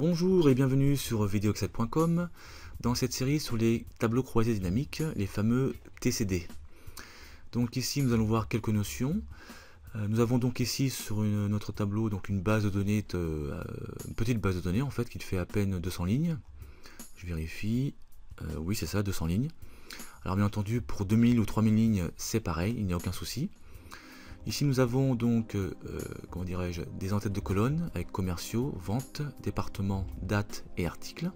Bonjour et bienvenue sur videoexcel.com dans cette série sur les tableaux croisés dynamiques, les fameux TCD. Donc ici nous allons voir quelques notions. Nous avons donc ici sur notre tableau donc une base de données, une petite base de données en fait qui fait à peine 200 lignes. Je vérifie, oui c'est ça, 200 lignes. Alors bien entendu pour 2000 ou 3000 lignes c'est pareil, il n'y a aucun souci. Ici nous avons donc, comment dirais-je, des entêtes de colonnes avec commerciaux, ventes, départements, dates et articles.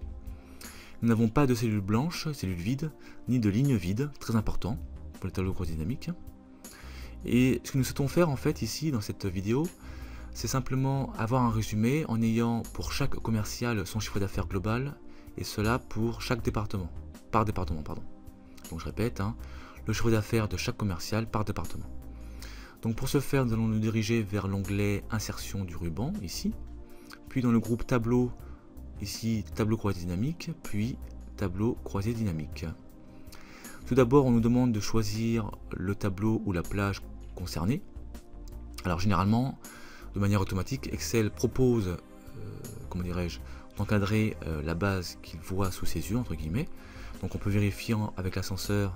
Nous n'avons pas de cellules blanches, cellules vides, ni de lignes vides, très important pour les tableaux croisés dynamiques. Et ce que nous souhaitons faire en fait ici dans cette vidéo, c'est simplement avoir un résumé en ayant pour chaque commercial son chiffre d'affaires global, et cela pour chaque département, par département, pardon. Donc je répète, le chiffre d'affaires de chaque commercial par département. Donc pour ce faire, nous allons nous diriger vers l'onglet Insertion du ruban, ici, puis dans le groupe Tableau, ici Tableau croisé dynamique, puis Tableau croisé dynamique. Tout d'abord, on nous demande de choisir le tableau ou la plage concernée. Alors généralement, de manière automatique, Excel propose, comment dirais-je, d'encadrer la base qu'il voit sous ses yeux, entre guillemets. Donc on peut vérifier avec l'ascenseur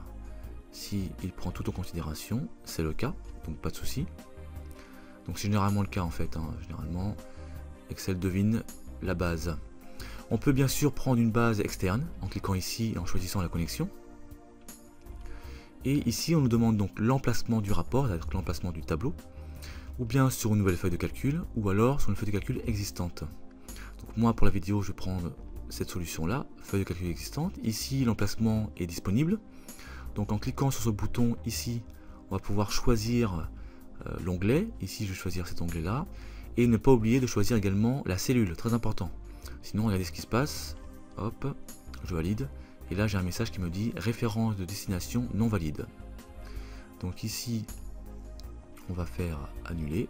si il prend tout en considération, c'est le cas, donc pas de souci. Donc c'est généralement le cas en fait, généralement Excel devine la base. On peut bien sûr prendre une base externe en cliquant ici et en choisissant la connexion. Et ici on nous demande donc l'emplacement du rapport, c'est-à-dire l'emplacement du tableau, ou bien sur une nouvelle feuille de calcul, ou alors sur une feuille de calcul existante. Donc moi pour la vidéo je vais prendre cette solution là, feuille de calcul existante. Ici l'emplacement est disponible. Donc en cliquant sur ce bouton ici, on va pouvoir choisir l'onglet. Ici je vais choisir cet onglet là. Et ne pas oublier de choisir également la cellule, très important. Sinon regardez ce qui se passe. Hop, je valide. Et là j'ai un message qui me dit référence de destination non valide. Donc ici on va faire annuler.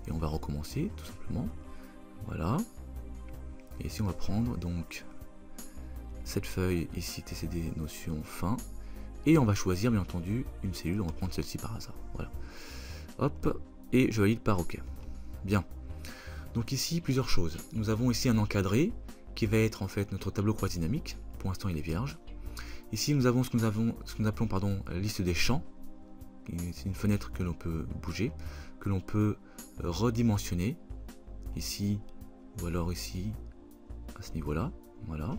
Et on va recommencer tout simplement. Voilà. Et ici on va prendre donc cette feuille ici TCD notion fin. Et on va choisir bien entendu une cellule, on va prendre celle-ci par hasard. Voilà. Hop, et je valide par OK. Bien. Donc ici, plusieurs choses. Nous avons ici un encadré qui va être en fait notre tableau croisé dynamique. Pour l'instant, il est vierge. Ici, nous avons ce que nous appelons la liste des champs. C'est une fenêtre que l'on peut bouger, que l'on peut redimensionner. Ici, ou alors ici, à ce niveau-là. Voilà.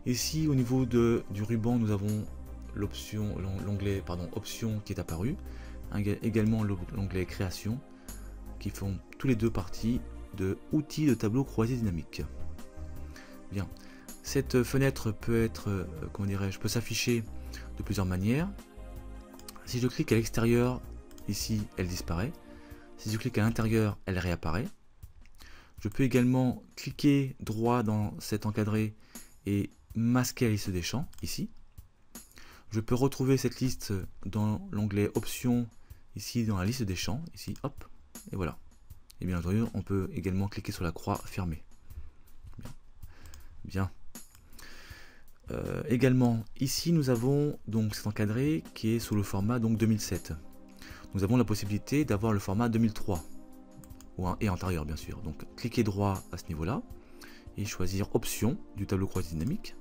Ici, au niveau du ruban, nous avons l'onglet option qui est apparu, également l'onglet création, qui font tous les deux partie de outils de tableau croisé dynamique. Bien, cette fenêtre peut être, comment dirais-je, peut s'afficher de plusieurs manières. Si je clique à l'extérieur, ici, elle disparaît. Si je clique à l'intérieur, elle réapparaît. Je peux également cliquer droit dans cet encadré et masquer la liste des champs, ici. Je peux retrouver cette liste dans l'onglet options, ici dans la liste des champs, ici, hop, et voilà. Et bien entendu, on peut également cliquer sur la croix fermée. Bien. Également, ici, nous avons donc cet encadré qui est sous le format donc 2007. Nous avons la possibilité d'avoir le format 2003, et antérieur bien sûr. Donc, cliquez droit à ce niveau-là, et choisir option du tableau croisé dynamique.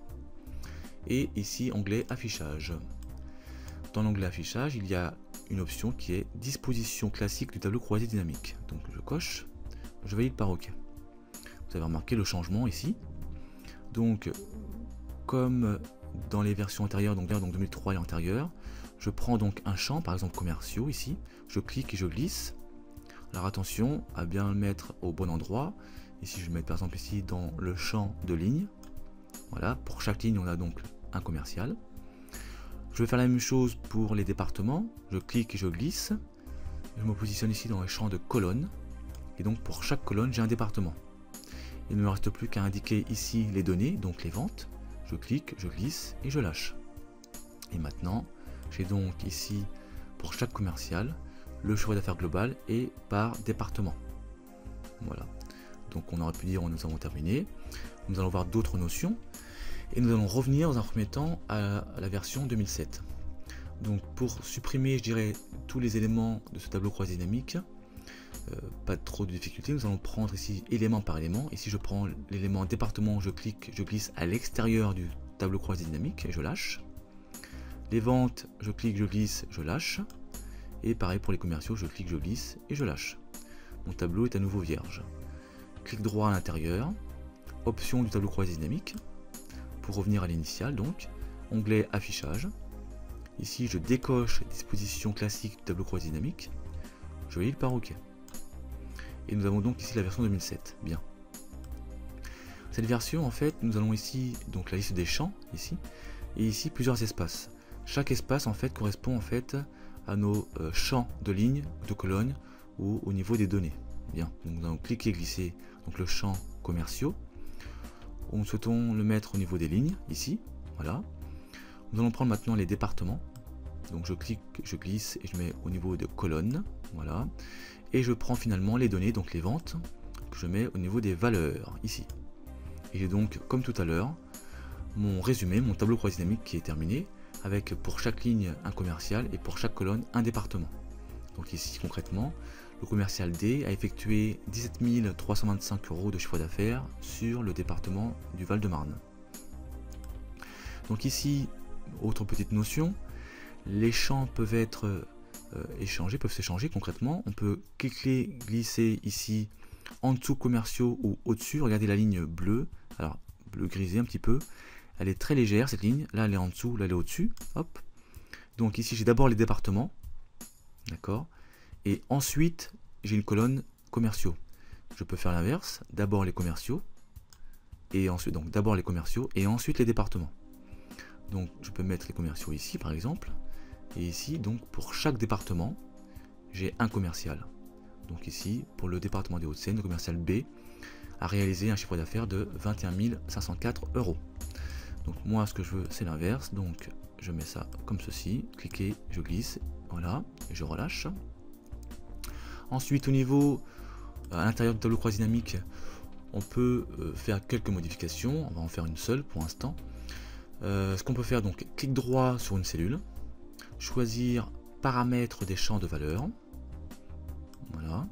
Et ici onglet affichage. Dans l'onglet affichage, il y a une option qui est disposition classique du tableau croisé dynamique. Donc je coche, je valide par OK. Vous avez remarqué le changement ici. Donc comme dans les versions antérieures, donc 2003 et antérieures, je prends donc un champ, par exemple commerciaux ici, je clique et je glisse. Alors attention à bien le mettre au bon endroit. Ici je vais mettre par exemple ici dans le champ de ligne. Voilà, pour chaque ligne on a donc un commercial. Je vais faire la même chose pour les départements. Je clique et je glisse. Je me positionne ici dans le champ de colonnes. Et donc pour chaque colonne j'ai un département. Il ne me reste plus qu'à indiquer ici les données, donc les ventes. Je clique, je glisse et je lâche. Et maintenant j'ai donc ici pour chaque commercial le chiffre d'affaires global et par département. Voilà. Donc on aurait pu dire nous avons terminé. Nous allons voir d'autres notions. Et nous allons revenir dans un premier temps à la version 2007. Donc pour supprimer, je dirais, tous les éléments de ce tableau croisé dynamique, Pas trop de difficulté. Nous allons prendre ici élément par élément. Ici je prends l'élément département, je clique, je glisse à l'extérieur du tableau croisé dynamique et je lâche. Les ventes, je clique, je glisse, je lâche. Et pareil pour les commerciaux, je clique, je glisse et je lâche. Mon tableau est à nouveau vierge. Clic droit à l'intérieur, option du tableau croisé dynamique. Pour revenir à l'initial, donc, onglet affichage. Ici je décoche disposition classique du tableau croisé dynamique. Je valide par OK. Et nous avons donc ici la version 2007. Bien. Cette version, en fait, nous allons ici donc la liste des champs ici et ici plusieurs espaces. Chaque espace en fait correspond en fait à nos champs de lignes, de colonnes ou au niveau des données. Bien. Donc nous allons cliquer, glisser donc le champ commerciaux. Nous souhaitons le mettre au niveau des lignes ici. Voilà. Nous allons prendre maintenant les départements. Donc je clique, je glisse et je mets au niveau de colonnes. Voilà. Et je prends finalement les données, donc les ventes, que je mets au niveau des valeurs, ici. Et j'ai donc, comme tout à l'heure, mon résumé, mon tableau croisé dynamique qui est terminé, avec pour chaque ligne un commercial et pour chaque colonne un département. Donc ici, concrètement, le commercial D a effectué 17 325 € de chiffre d'affaires sur le département du Val-de-Marne. Donc ici, autre petite notion, les champs peuvent être peuvent s'échanger concrètement. On peut cliquer, glisser ici en dessous commerciaux ou au-dessus. Regardez la ligne bleue, alors bleu grisé un petit peu. Elle est très légère cette ligne. Là elle est en dessous, là elle est au-dessus. Hop. Donc ici j'ai d'abord les départements, d'accord. Et ensuite j'ai une colonne commerciaux. Je peux faire l'inverse. D'abord les commerciaux et ensuite donc d'abord les commerciaux et ensuite les départements. Donc je peux mettre les commerciaux ici par exemple. Et ici, donc pour chaque département, j'ai un commercial. Donc ici, pour le département des Hauts-de-Seine, le commercial B a réalisé un chiffre d'affaires de 21 504 €. Donc moi, ce que je veux, c'est l'inverse. Donc je mets ça comme ceci, cliquez, je glisse, voilà, et je relâche. Ensuite, au niveau, à l'intérieur du tableau croisé dynamique, on peut faire quelques modifications. On va en faire une seule pour l'instant. Ce qu'on peut faire, donc, clic droit sur une cellule. Choisir paramètres des champs de valeur. Voilà.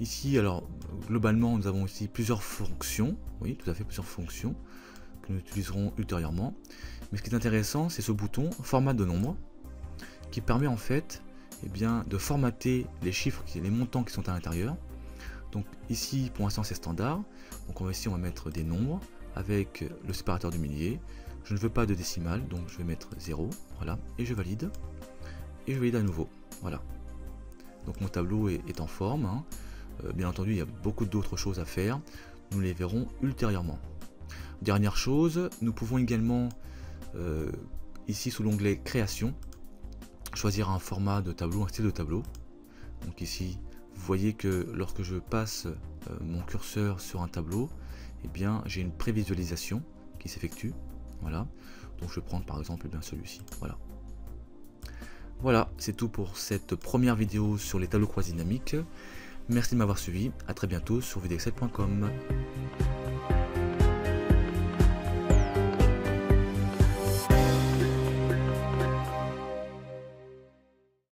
Ici, alors, globalement, nous avons ici plusieurs fonctions. Oui, tout à fait, plusieurs fonctions que nous utiliserons ultérieurement. Mais ce qui est intéressant, c'est ce bouton format de nombre qui permet en fait de formater les chiffres, les montants qui sont à l'intérieur. Donc ici, pour l'instant, c'est standard. Donc ici, on va mettre des nombres avec le séparateur du millier. Je ne veux pas de décimale, donc je vais mettre 0, voilà, et je valide. Et je valide à nouveau, voilà. Donc mon tableau est en forme, hein. Bien entendu, il y a beaucoup d'autres choses à faire. Nous les verrons ultérieurement. Dernière chose, nous pouvons également, ici sous l'onglet Création, choisir un format de tableau, un style de tableau. Donc ici, vous voyez que lorsque je passe mon curseur sur un tableau, j'ai une prévisualisation qui s'effectue. Voilà, donc je vais prendre par exemple celui-ci. Voilà. Voilà, c'est tout pour cette première vidéo sur les tableaux croisés dynamiques. Merci de m'avoir suivi, à très bientôt sur videxcel.com.